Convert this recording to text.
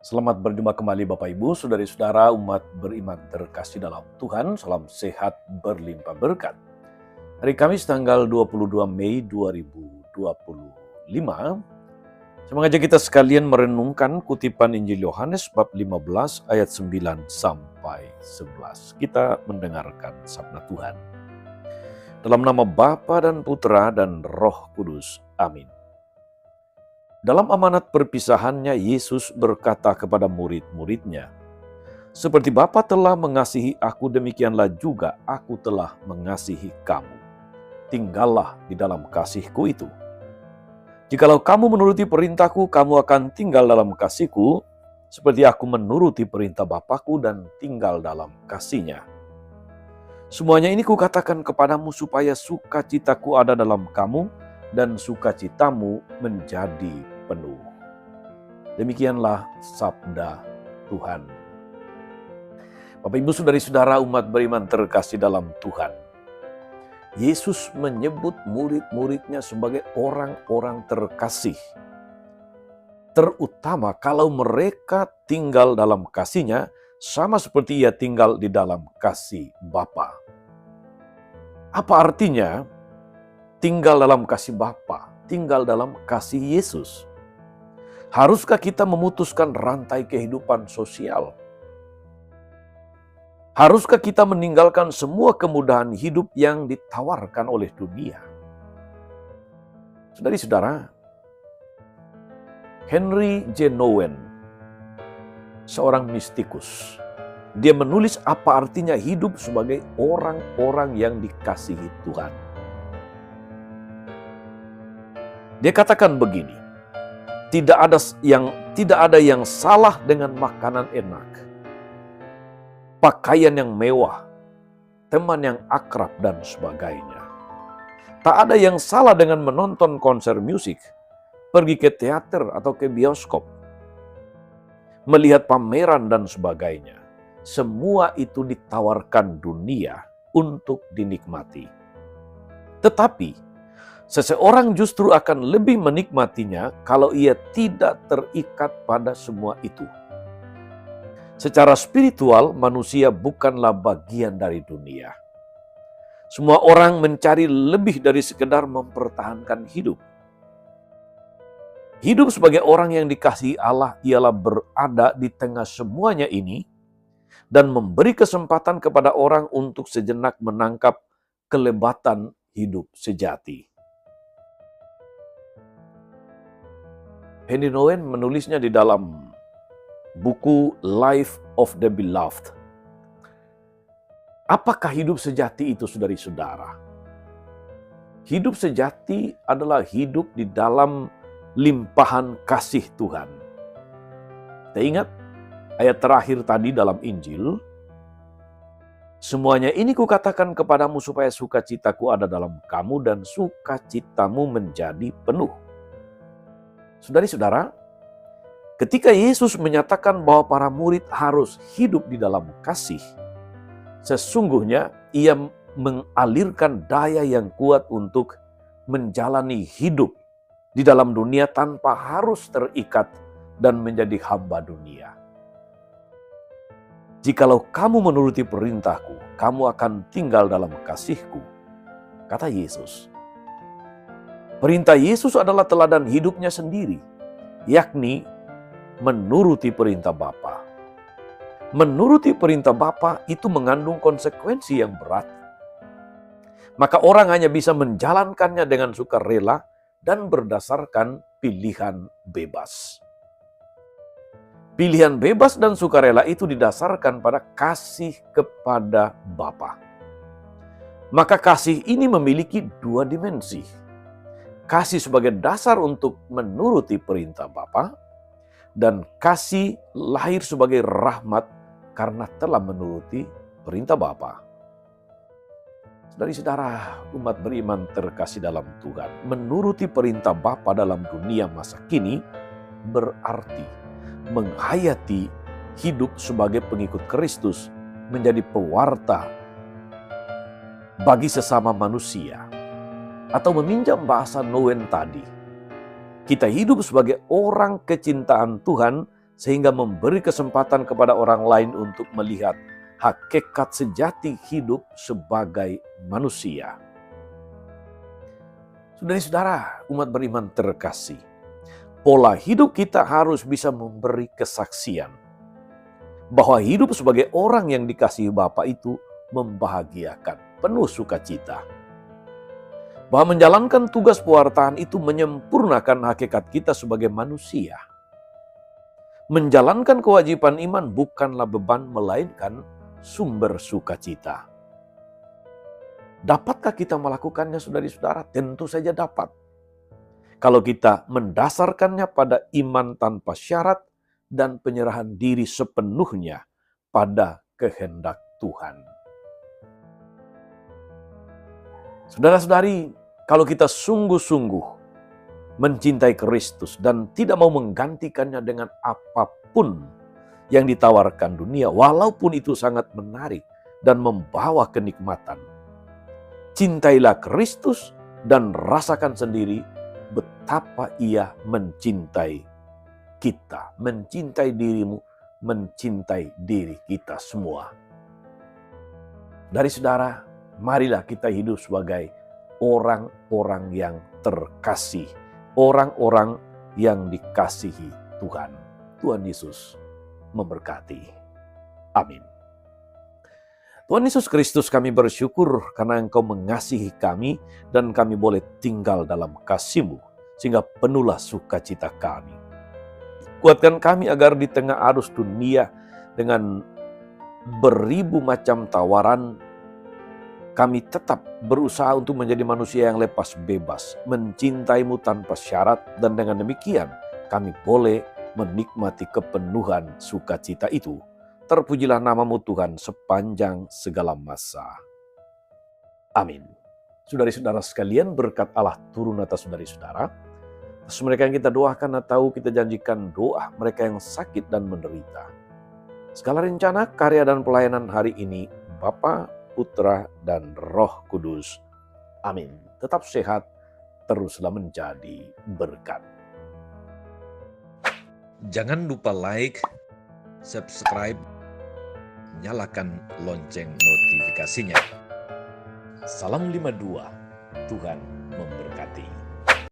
Selamat berjumpa kembali Bapak Ibu, saudari-saudara umat beriman terkasih dalam Tuhan. Salam sehat berlimpah berkat. Hari Kamis tanggal 22 Mei 2025. Saya mengajak kita sekalian merenungkan kutipan Injil Yohanes bab 15 ayat 9 sampai 11. Kita mendengarkan sabda Tuhan. Dalam nama Bapa dan Putra dan Roh Kudus. Amin. Dalam amanat perpisahannya, Yesus berkata kepada murid-muridnya, "Seperti Bapa telah mengasihi aku, demikianlah juga aku telah mengasihi kamu. Tinggallah di dalam kasih-Ku itu. Jikalau kamu menuruti perintah-Ku, kamu akan tinggal dalam kasih-Ku, seperti aku menuruti perintah Bapa-Ku dan tinggal dalam kasih-Nya. Semuanya ini Kukatakan kepadamu supaya sukacita-Ku ada dalam kamu, dan sukacitamu menjadi penuh." Demikianlah sabda Tuhan. Bapak Ibu saudari-saudara umat beriman terkasih dalam Tuhan. Yesus menyebut murid-muridnya sebagai orang-orang terkasih. Terutama kalau mereka tinggal dalam kasih-Nya, sama seperti Ia tinggal di dalam kasih Bapa. Apa artinya tinggal dalam kasih Bapa, tinggal dalam kasih Yesus? Haruskah kita memutuskan rantai kehidupan sosial? Haruskah kita meninggalkan semua kemudahan hidup yang ditawarkan oleh dunia? Saudari-saudara, Henry J. Nouwen, seorang mistikus, dia menulis apa artinya hidup sebagai orang-orang yang dikasihi Tuhan. Dia katakan begini, tidak ada yang salah dengan makanan enak, pakaian yang mewah, teman yang akrab, dan sebagainya. Tak ada yang salah dengan menonton konser musik, pergi ke teater atau ke bioskop, melihat pameran dan sebagainya. Semua itu ditawarkan dunia untuk dinikmati. Tetapi seseorang justru akan lebih menikmatinya kalau ia tidak terikat pada semua itu. Secara spiritual, manusia bukanlah bagian dari dunia. Semua orang mencari lebih dari sekedar mempertahankan hidup. Hidup sebagai orang yang dikasihi Allah ialah berada di tengah semuanya ini dan memberi kesempatan kepada orang untuk sejenak menangkap kelebatan hidup sejati. Henry Nouwen menulisnya di dalam buku Life of the Beloved. Apakah hidup sejati itu, saudari-saudara? Hidup sejati adalah hidup di dalam limpahan kasih Tuhan. Kita ingat ayat terakhir tadi dalam Injil, "Semuanya ini Kukatakan kepadamu supaya sukacitaku ada dalam kamu dan sukacitamu menjadi penuh." Saudari-saudara, ketika Yesus menyatakan bahwa para murid harus hidup di dalam kasih, sesungguhnya Ia mengalirkan daya yang kuat untuk menjalani hidup di dalam dunia tanpa harus terikat dan menjadi hamba dunia. "Jikalau kamu menuruti perintah-Ku, kamu akan tinggal dalam kasih-Ku," kata Yesus. Perintah Yesus adalah teladan hidupnya sendiri, yakni menuruti perintah Bapa. Menuruti perintah Bapa itu mengandung konsekuensi yang berat. Maka orang hanya bisa menjalankannya dengan sukarela dan berdasarkan pilihan bebas. Pilihan bebas dan sukarela itu didasarkan pada kasih kepada Bapa. Maka kasih ini memiliki dua dimensi. Kasih sebagai dasar untuk menuruti perintah Bapa, dan kasih lahir sebagai rahmat karena telah menuruti perintah Bapa. Saudari-saudara umat beriman terkasih dalam Tuhan, menuruti perintah Bapa dalam dunia masa kini berarti menghayati hidup sebagai pengikut Kristus, menjadi pewarta bagi sesama manusia. Atau meminjam bahasa Nouwen tadi, kita hidup sebagai orang kecintaan Tuhan sehingga memberi kesempatan kepada orang lain untuk melihat hakikat sejati hidup sebagai manusia. Saudara-saudara, umat beriman terkasih, pola hidup kita harus bisa memberi kesaksian bahwa hidup sebagai orang yang dikasihi Bapa itu membahagiakan, penuh sukacita. Bahwa menjalankan tugas pewartaan itu menyempurnakan hakikat kita sebagai manusia. Menjalankan kewajiban iman bukanlah beban, melainkan sumber sukacita. Dapatkah kita melakukannya, saudara-saudara? Tentu saja dapat. Kalau kita mendasarkannya pada iman tanpa syarat dan penyerahan diri sepenuhnya pada kehendak Tuhan. Saudara-saudari, kalau kita sungguh-sungguh mencintai Kristus dan tidak mau menggantikannya dengan apapun yang ditawarkan dunia, walaupun itu sangat menarik dan membawa kenikmatan, cintailah Kristus dan rasakan sendiri betapa Ia mencintai kita, mencintai dirimu, mencintai diri kita semua. Dari saudara, marilah kita hidup sebagai orang-orang yang terkasih, orang-orang yang dikasihi Tuhan. Tuhan Yesus memberkati. Amin. Tuhan Yesus Kristus, kami bersyukur karena Engkau mengasihi kami dan kami boleh tinggal dalam kasih-Mu, sehingga penuhlah sukacita kami. Kuatkan kami agar di tengah arus dunia dengan beribu macam tawaran, kami tetap berusaha untuk menjadi manusia yang lepas bebas, mencintai-Mu tanpa syarat, dan dengan demikian kami boleh menikmati kepenuhan sukacita itu. Terpujilah nama-Mu Tuhan sepanjang segala masa. Amin. Saudari-saudara sekalian, berkat Allah turun atas saudari-saudara. Atas mereka yang kita doakan atau kita janjikan doa, mereka yang sakit dan menderita. Segala rencana, karya, dan pelayanan hari ini, Bapa, Putra, dan Roh Kudus. Amin. Tetap sehat, teruslah menjadi berkat. Jangan lupa like, subscribe, nyalakan lonceng notifikasinya. Salam 52, Tuhan memberkati.